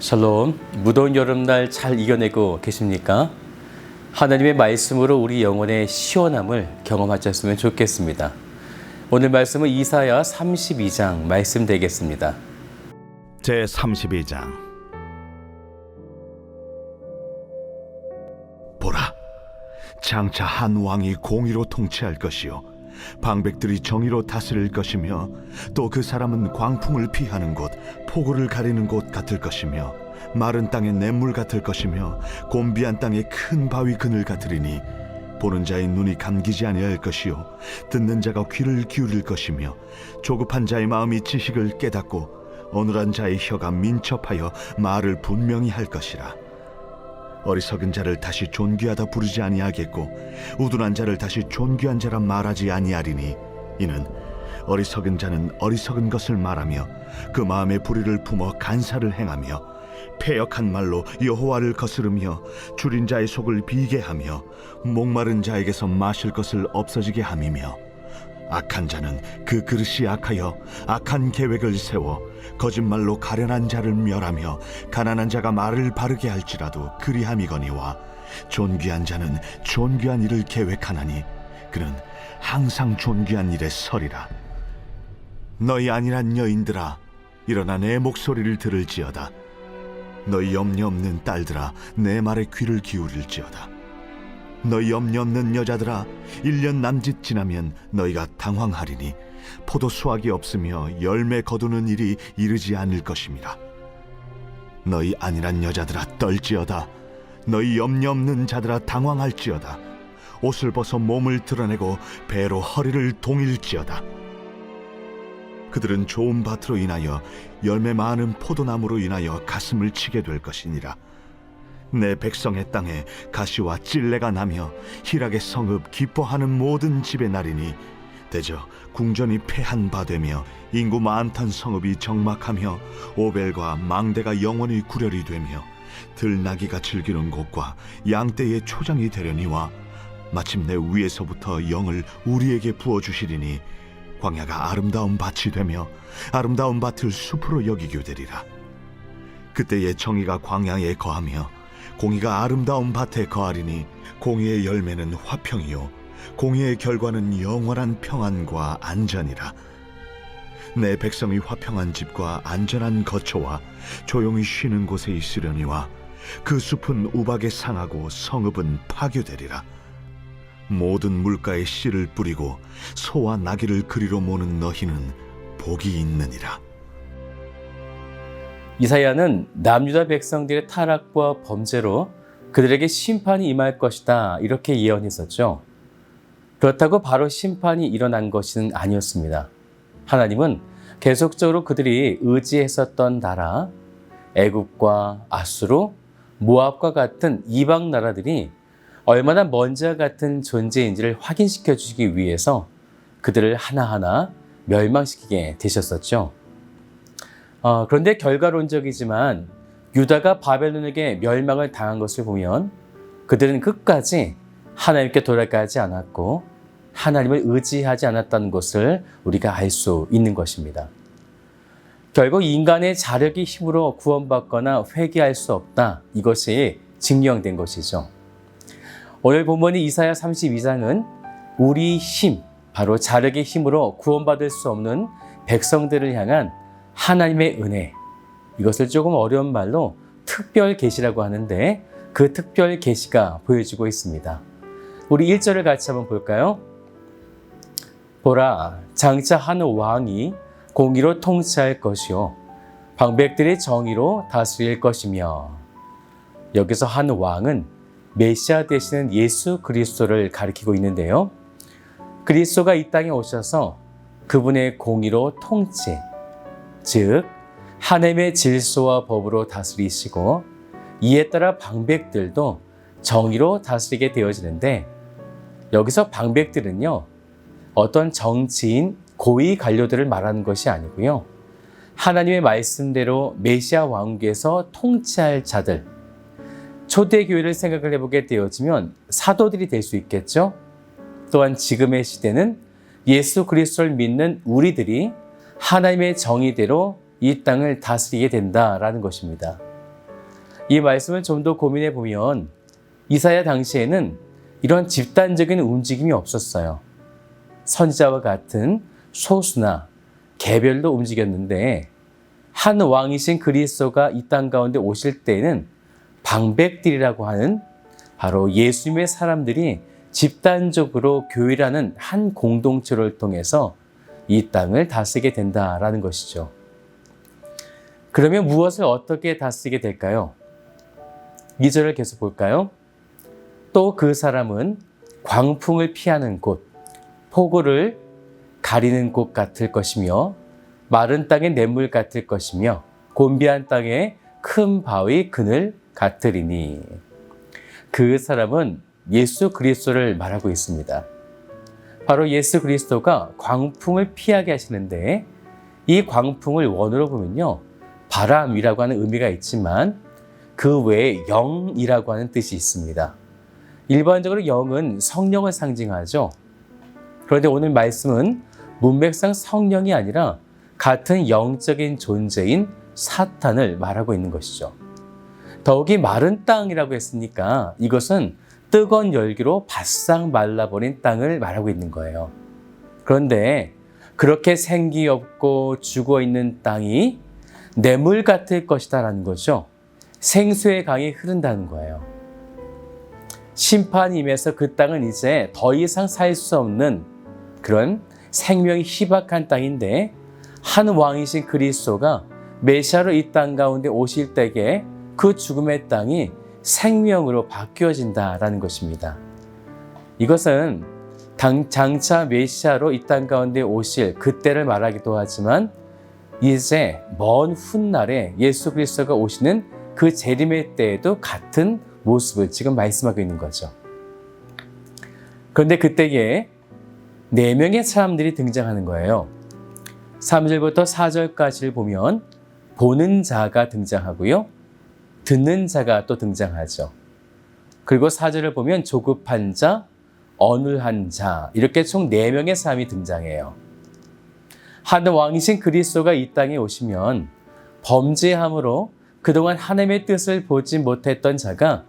샬롬, 무더운 여름날 잘 이겨내고 계십니까? 하나님의 말씀으로 우리 영혼의 시원함을 경험하셨으면 좋겠습니다. 오늘 말씀은 이사야 32장 말씀 되겠습니다. 제 32장. 보라, 장차 한 왕이 공의로 통치할 것이요 방백들이 정의로 다스릴 것이며 또 그 사람은 광풍을 피하는 곳, 폭우를 가리는 곳 같을 것이며 마른 땅의 냇물 같을 것이며 곤비한 땅의 큰 바위 그늘 같으리니 보는 자의 눈이 감기지 아니할 것이요 듣는 자가 귀를 기울일 것이며 조급한 자의 마음이 지식을 깨닫고 어눌한 자의 혀가 민첩하여 말을 분명히 할 것이라. 어리석은 자를 다시 존귀하다 부르지 아니하겠고 우둔한 자를 다시 존귀한 자라 말하지 아니하리니 이는 어리석은 자는 어리석은 것을 말하며 그 마음의 불의를 품어 간사를 행하며 패역한 말로 여호와를 거스르며 줄인 자의 속을 비게 하며 목마른 자에게서 마실 것을 없어지게 함이며 악한 자는 그 그릇이 악하여 악한 계획을 세워 거짓말로 가련한 자를 멸하며 가난한 자가 말을 바르게 할지라도 그리함이거니와 존귀한 자는 존귀한 일을 계획하나니 그는 항상 존귀한 일에 서리라. 너희 안일한 여인들아, 일어나 내 목소리를 들을지어다. 너희 염려 없는 딸들아, 내 말에 귀를 기울일지어다. 너희 염려 없는 여자들아, 1년 남짓 지나면 너희가 당황하리니 포도 수확이 없으며 열매 거두는 일이 이르지 않을 것임이라. 너희 안일한 여자들아 떨지어다. 너희 염려 없는 자들아 당황할지어다. 옷을 벗어 몸을 드러내고 배로 허리를 동일지어다. 그들은 좋은 밭으로 인하여 열매 많은 포도나무로 인하여 가슴을 치게 될 것이니라. 내 백성의 땅에 가시와 찔레가 나며 희락의 성읍 기뻐하는 모든 집의 날이니 대저 궁전이 패한 바 되며 인구 많던 성읍이 정막하며 오벨과 망대가 영원히 구렬이 되며 들나귀가 즐기는 곳과 양떼의 초장이 되려니와 마침내 위에서부터 영을 우리에게 부어주시리니 광야가 아름다운 밭이 되며 아름다운 밭을 숲으로 여기게 되리라. 그때의 정의가 광야에 거하며 공의가 아름다운 밭에 거하리니 공의의 열매는 화평이요 공의의 결과는 영원한 평안과 안전이라. 내 백성이 화평한 집과 안전한 거처와 조용히 쉬는 곳에 있으려니와 그 숲은 우박에 상하고 성읍은 파괴되리라. 모든 물가에 씨를 뿌리고 소와 나귀를 그리로 모는 너희는 복이 있느니라. 이사야는 남유다 백성들의 타락과 범죄로 그들에게 심판이 임할 것이다 이렇게 예언했었죠. 그렇다고 바로 심판이 일어난 것은 아니었습니다. 하나님은 계속적으로 그들이 의지했었던 나라, 애굽과 아수르, 모압과 같은 이방 나라들이 얼마나 먼지와 같은 존재인지를 확인시켜 주시기 위해서 그들을 하나하나 멸망시키게 되셨었죠. 그런데 결과론적이지만 유다가 바벨론에게 멸망을 당한 것을 보면 그들은 끝까지 하나님께 돌아가지 않았고 하나님을 의지하지 않았다는 것을 우리가 알 수 있는 것입니다. 결국 인간의 자력의 힘으로 구원받거나 회개할 수 없다. 이것이 증명된 것이죠. 오늘 본문의 이사야 32장은 우리 힘, 바로 자력의 힘으로 구원받을 수 없는 백성들을 향한 하나님의 은혜, 이것을 조금 어려운 말로 특별 계시라고 하는데 그 특별 계시가 보여지고 있습니다. 우리 1절을 같이 한번 볼까요? 보라, 장차 한 왕이 공의로 통치할 것이요 방백들의 정의로 다스릴 것이며. 여기서 한 왕은 메시아 되시는 예수 그리스도를 가리키고 있는데요. 그리스도가 이 땅에 오셔서 그분의 공의로 통치, 즉 하나님의 질서와 법으로 다스리시고 이에 따라 방백들도 정의로 다스리게 되어지는데 여기서 방백들은요, 어떤 정치인, 고위 관료들을 말하는 것이 아니고요. 하나님의 말씀대로 메시아 왕국에서 통치할 자들, 초대교회를 생각을 해보게 되어지면 사도들이 될 수 있겠죠. 또한 지금의 시대는 예수 그리스도를 믿는 우리들이 하나님의 정의대로 이 땅을 다스리게 된다라는 것입니다. 이 말씀을 좀 더 고민해 보면 이사야 당시에는 이런 집단적인 움직임이 없었어요. 선지자와 같은 소수나 개별도 움직였는데 한 왕이신 그리스도가 이 땅 가운데 오실 때에는 방백들이라고 하는 바로 예수님의 사람들이 집단적으로 교회라는 한 공동체를 통해서 이 땅을 다스리게 된다라는 것이죠. 그러면 무엇을 어떻게 다스리게 될까요? 2절을 계속 볼까요? 또 그 사람은 광풍을 피하는 곳, 폭우를 가리는 곳 같을 것이며 마른 땅의 냇물 같을 것이며 곤비한 땅의 큰 바위 그늘 같으리니. 그 사람은 예수 그리스도를 말하고 있습니다. 바로 예수 그리스도가 광풍을 피하게 하시는데 이 광풍을 원어로 보면요, 바람이라고 하는 의미가 있지만 그 외에 영이라고 하는 뜻이 있습니다. 일반적으로 영은 성령을 상징하죠. 그런데 오늘 말씀은 문맥상 성령이 아니라 같은 영적인 존재인 사탄을 말하고 있는 것이죠. 더욱이 마른 땅이라고 했으니까 이것은 뜨거운 열기로 바싹 말라버린 땅을 말하고 있는 거예요. 그런데 그렇게 생기 없고 죽어있는 땅이 냇물 같을 것이다라는 거죠. 생수의 강이 흐른다는 거예요. 심판이 임해서 그 땅은 이제 더 이상 살 수 없는 그런 생명이 희박한 땅인데 한 왕이신 그리스도가 메시아로 이 땅 가운데 오실 때에 그 죽음의 땅이 생명으로 바뀌어진다라는 것입니다. 이것은 장차 메시아로 이 땅 가운데 오실 그때를 말하기도 하지만 이제 먼 훗날에 예수 그리스도가 오시는 그 재림의 때에도 같은 모습을 지금 말씀하고 있는 거죠. 그런데 그때에 4명의 사람들이 등장하는 거예요. 3절부터 4절까지를 보면 보는 자가 등장하고요. 듣는 자가 또 등장하죠. 그리고 4절을 보면 조급한 자, 어눌한 자, 이렇게 총 4명의 사람이 등장해요. 한 왕이신 그리스도가 이 땅에 오시면 범죄함으로 그동안 하나님의 뜻을 보지 못했던 자가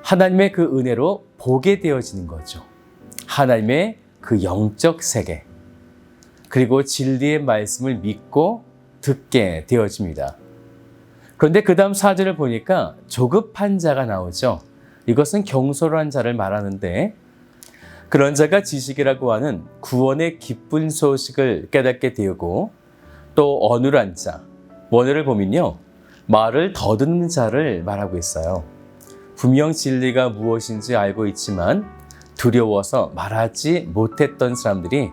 하나님의 그 은혜로 보게 되어지는 거죠. 하나님의 그 영적 세계, 그리고 진리의 말씀을 믿고 듣게 되어집니다. 그런데 그 다음 4절을 보니까 조급한 자가 나오죠. 이것은 경솔한 자를 말하는데 그런 자가 지식이라고 하는 구원의 기쁜 소식을 깨닫게 되고 또 어눌한 자, 원어를 보면요, 말을 더듬는 자를 말하고 있어요. 분명 진리가 무엇인지 알고 있지만 두려워서 말하지 못했던 사람들이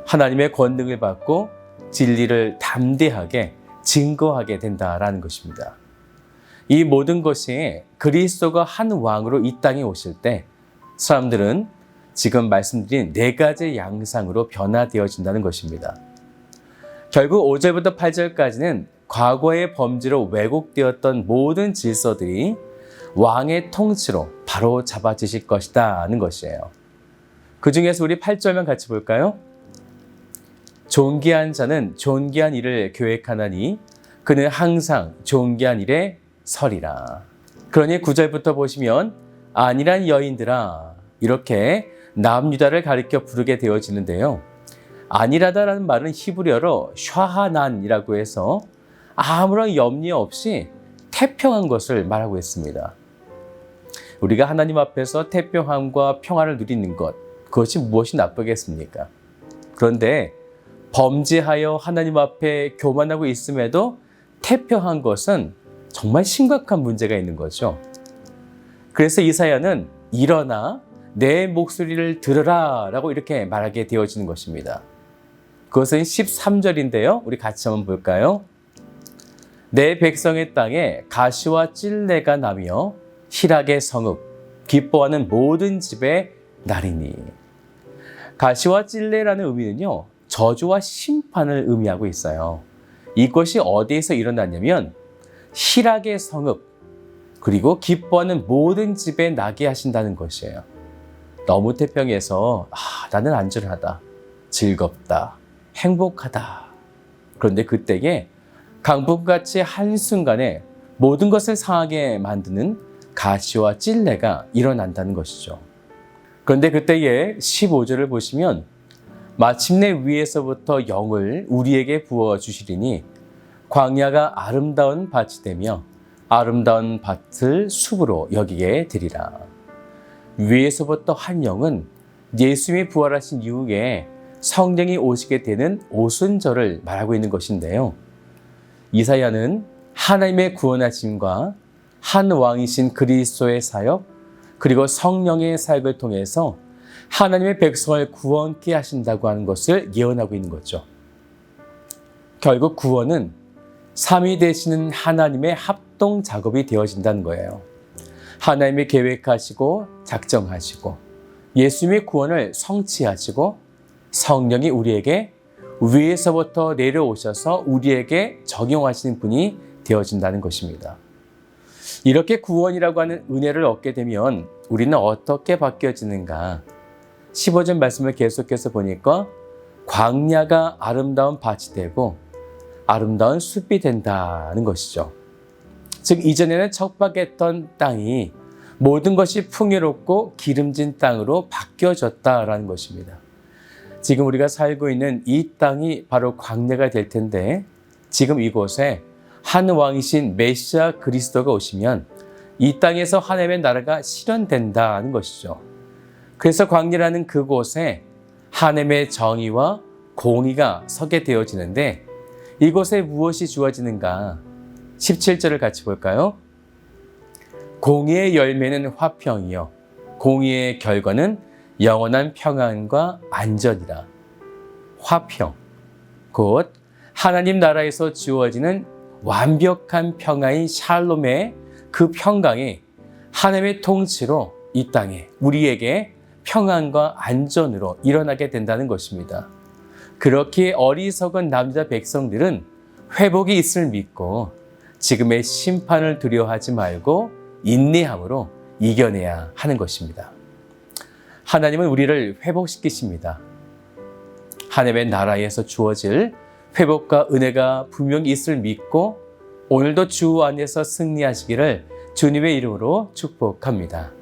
하나님의 권능을 받고 진리를 담대하게 증거하게 된다라는 것입니다. 이 모든 것이 그리스도가 한 왕으로 이 땅에 오실 때 사람들은 지금 말씀드린 4가지 양상으로 변화되어진다는 것입니다. 결국 5절부터 8절까지는 과거의 범죄로 왜곡되었던 모든 질서들이 왕의 통치로 바로 잡아지실 것이다 하는 것이에요. 그 중에서 우리 8절만 같이 볼까요? 존귀한 자는 존귀한 일을 계획하나니 그는 항상 존귀한 일에 서리라. 그러니 9절부터 보시면 안일한 여인들아, 이렇게 남유다를 가리켜 부르게 되어지는데요. 안일하다라는 말은 히브리어로 샤하난이라고 해서 아무런 염려 없이 태평한 것을 말하고 있습니다. 우리가 하나님 앞에서 태평함과 평화를 누리는 것, 그것이 무엇이 나쁘겠습니까? 그런데 범죄하여 하나님 앞에 교만하고 있음에도 태평한 것은 정말 심각한 문제가 있는 거죠. 그래서 이사야는 일어나 내 목소리를 들으라 라고 이렇게 말하게 되어지는 것입니다. 그것은 13절인데요. 우리 같이 한번 볼까요? 내 백성의 땅에 가시와 찔레가 나며 희락의 성읍, 기뻐하는 모든 집의 날이니. 가시와 찔레라는 의미는요, 저주와 심판을 의미하고 있어요. 이것이 어디에서 일어났냐면 희락의 성읍, 그리고 기뻐하는 모든 집에 나게 하신다는 것이에요. 너무 태평해서 나는 안전하다, 즐겁다, 행복하다. 그런데 그때에 강풍같이 한순간에 모든 것을 상하게 만드는 가시와 찔레가 일어난다는 것이죠. 그런데 그때의 15절을 보시면 마침내 위에서부터 영을 우리에게 부어주시리니 광야가 아름다운 밭이 되며 아름다운 밭을 숲으로 여기게 되리라. 위에서부터 한 영은 예수님이 부활하신 이후에 성령이 오시게 되는 오순절을 말하고 있는 것인데요. 이사야는 하나님의 구원하심과 한 왕이신 그리스도의 사역 그리고 성령의 사역을 통해서 하나님의 백성을 구원케 하신다고 하는 것을 예언하고 있는 거죠. 결국 구원은 삼위 되시는 하나님의 합동 작업이 되어진다는 거예요. 하나님이 계획하시고 작정하시고 예수님의 구원을 성취하시고 성령이 우리에게 위에서부터 내려오셔서 우리에게 적용하시는 분이 되어진다는 것입니다. 이렇게 구원이라고 하는 은혜를 얻게 되면 우리는 어떻게 바뀌어지는가? 15절 말씀을 계속해서 보니까 광야가 아름다운 밭이 되고 아름다운 숲이 된다는 것이죠. 즉 이전에는 척박했던 땅이 모든 것이 풍요롭고 기름진 땅으로 바뀌어졌다라는 것입니다. 지금 우리가 살고 있는 이 땅이 바로 광야가 될 텐데 지금 이곳에 한 왕이신 메시아 그리스도가 오시면 이 땅에서 하나님의 나라가 실현된다는 것이죠. 그래서 광야라는 그곳에 하나님의 정의와 공의가 서게 되어지는데 이곳에 무엇이 주어지는가? 17절을 같이 볼까요? 공의의 열매는 화평이요 공의의 결과는 영원한 평안과 안전이라. 화평, 곧 하나님 나라에서 주어지는 완벽한 평화인 샬롬의 그 평강이 하나님의 통치로 이 땅에 우리에게 평안과 안전으로 일어나게 된다는 것입니다. 그렇게 어리석은 남유다 백성들은 회복이 있을 믿고 지금의 심판을 두려워하지 말고 인내함으로 이겨내야 하는 것입니다. 하나님은 우리를 회복시키십니다. 하나님의 나라에서 주어질 회복과 은혜가 분명히 있을 믿고 오늘도 주 안에서 승리하시기를 주님의 이름으로 축복합니다.